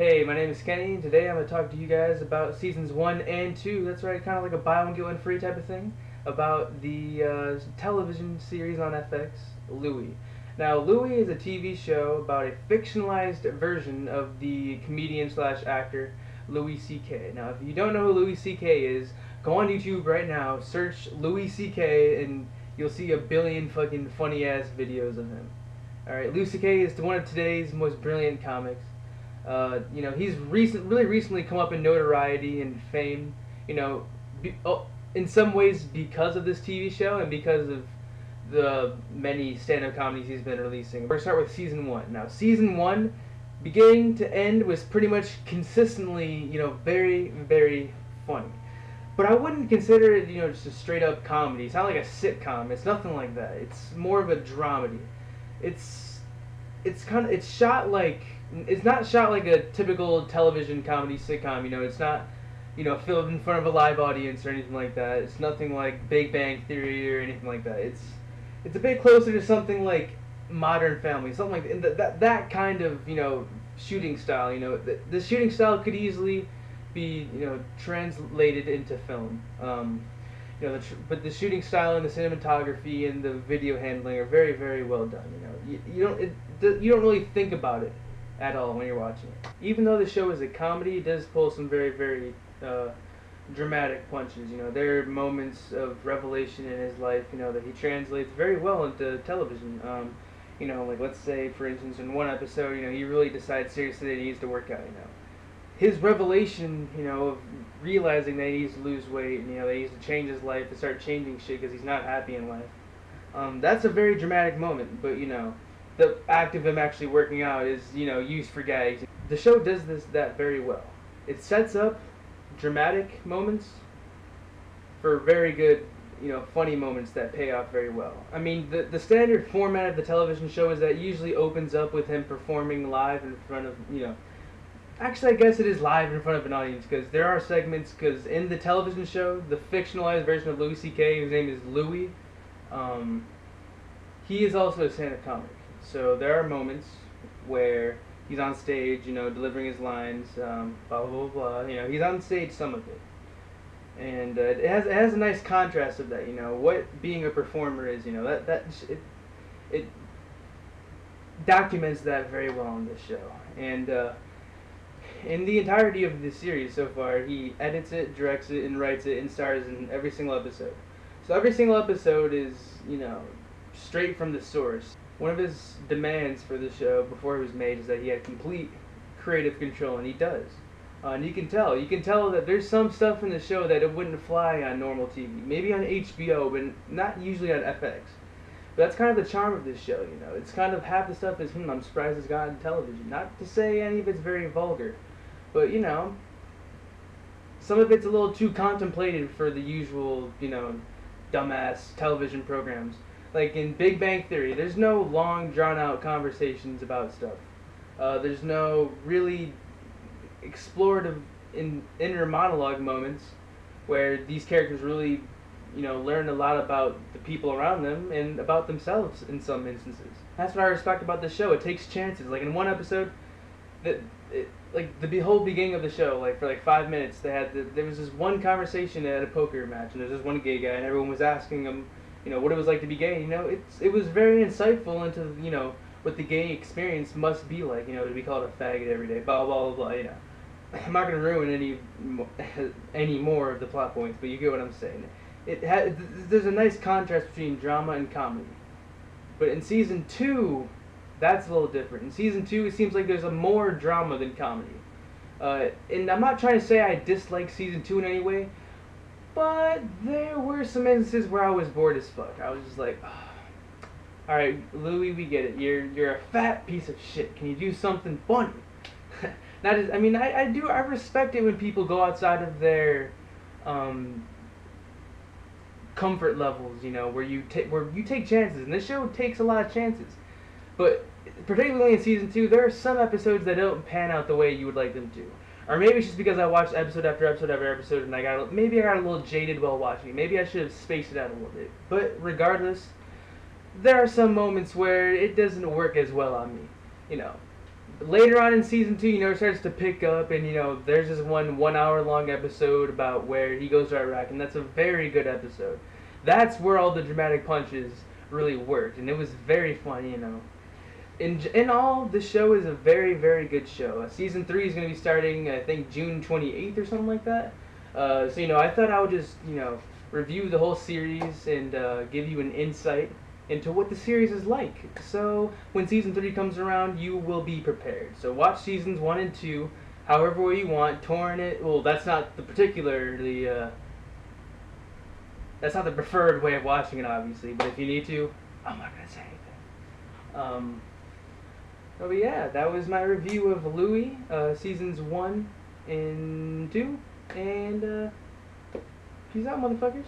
Hey, my name is Kenny, and today I'm going to talk to you guys about seasons 1 and 2. That's right, kind of like a buy one, get one free type of thing. About the television series on FX, Louie. Now, Louie is a TV show about a fictionalized version of the comedian slash actor Louis C.K. Now, if you don't know who Louis C.K. is, go on YouTube right now, search Louis C.K., and you'll see a billion fucking funny ass videos of him. Alright, Louis C.K. is one of today's most brilliant comics. He's really recently come up in notoriety and fame. In some ways because of this TV show and because of the many stand-up comedies he's been releasing. We're gonna start with season 1. Now, season 1, beginning to end, was pretty much consistently, very, very funny. But I wouldn't consider it, just a straight-up comedy. It's not like a sitcom. It's nothing like that. It's more of a dramedy. It's shot like, it's not shot like a typical television comedy sitcom. It's not filmed in front of a live audience or anything like that. It's nothing like Big Bang Theory or anything like that. It's a bit closer to something like Modern Family, something like that kind of shooting style. The shooting style could easily be translated into film. But the shooting style and the cinematography and the video handling are very, very well done. You don't really think about it at all when you're watching it. Even though the show is a comedy, it does pull some very, very dramatic punches. There are moments of revelation in his life, that he translates very well into television. Like let's say, for instance, in one episode, he really decides seriously that he needs to work out. His revelation, of realizing that he needs to lose weight, and that he needs to change his life, to start changing shit because he's not happy in life. That's a very dramatic moment, but the act of him actually working out is used for gags. The show does that very well. It sets up dramatic moments for very good, funny moments that pay off very well. I mean, the standard format of the television show is that it usually opens up with him performing live in front of Actually, I guess it is live in front of an audience, because there are segments, because in the television show, the fictionalized version of Louis C.K., whose name is Louie, he is also a stand-up comic. So there are moments where he's on stage, delivering his lines, blah, blah, blah, blah. He's on stage some of it. And it has a nice contrast of that, what being a performer is, it documents that very well in this show. And in the entirety of the series so far, he edits it, directs it, and writes it, and stars in every single episode. So every single episode is, straight from the source. One of his demands for the show before it was made is that he had complete creative control, and he does. And you can tell that there's some stuff in the show that it wouldn't fly on normal TV. Maybe on HBO, but not usually on FX. But that's kind of the charm of this show, It's kind of half the stuff is, I'm surprised it's got on television. Not to say any of it's very vulgar, but, some of it's a little too contemplative for the usual, dumbass television programs. Like in Big Bang Theory, there's no long, drawn-out conversations about stuff. There's no really explorative inner monologue moments where these characters really learn a lot about the people around them and about themselves in some instances. That's what I respect about the show. It takes chances. Like in one episode, the whole beginning of the show, for 5 minutes, there was this one conversation at a poker match, and there's this one gay guy, and everyone was asking him, what it was like to be gay. It was very insightful into what the gay experience must be like, to be called a faggot every day, blah blah blah blah. I'm not gonna ruin any more of the plot points, but you get what I'm saying. There's a nice contrast between drama and comedy. But in season 2, that's a little different. In season 2, it seems like there's a more drama than comedy. And I'm not trying to say I dislike season 2 in any way, but there were some instances where I was bored as fuck. I was just like, oh, alright, Louie, we get it. You're a fat piece of shit. Can you do something funny? I respect it when people go outside of their comfort levels, where you take chances, and this show takes a lot of chances. But particularly in season 2, there are some episodes that don't pan out the way you would like them to. Or maybe it's just because I watched episode after episode after episode, and I got a little jaded while watching it. Maybe I should have spaced it out a little bit. But regardless, there are some moments where it doesn't work as well on me. later on in season 2, it starts to pick up, and there's this 1 hour long episode about where he goes to Iraq, and that's a very good episode. That's where all the dramatic punches really worked, and it was very fun. In all, the show is a very, very good show. Season 3 is going to be starting, I think, June 28th or something like that. So I thought I would just review the whole series and give you an insight into what the series is like. So when season 3 comes around, you will be prepared. So watch seasons 1 and 2 however way you want. Torrent it. Well, that's not the that's not the preferred way of watching it, obviously. But if you need to, I'm not gonna say anything. But yeah, that was my review of Louie, seasons 1 and 2, and peace out, motherfuckers.